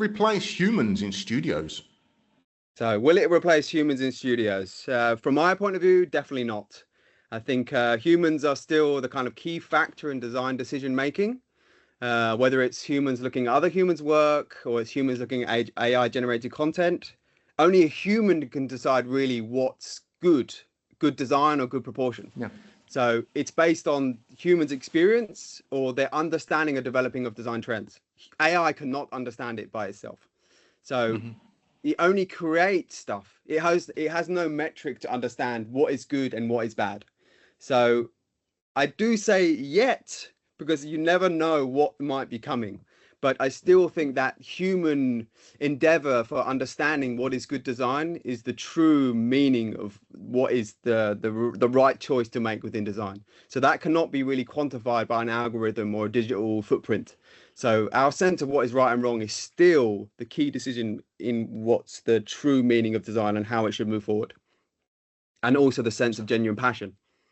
replace humans in studios? So will it replace humans in studios? From my point of view, definitely not. I think humans are still the kind of key factor in design decision making. Whether it's humans looking at other humans' work or it's humans looking at AI generated content, only a human can decide really what's good design or good proportion. Yeah. So it's based on humans' experience or their understanding or developing of design trends. AI cannot understand it by itself. So it only creates stuff. It has no metric to understand what is good and what is bad. So I do say yet because you never know what might be coming. But I still think that human endeavor for understanding what is good design is the true meaning of what is the right choice to make within design. So that cannot be really quantified by an algorithm or a digital footprint. So our sense of what is right and wrong is still the key decision in what's the true meaning of design and how it should move forward. And also the sense of genuine passion.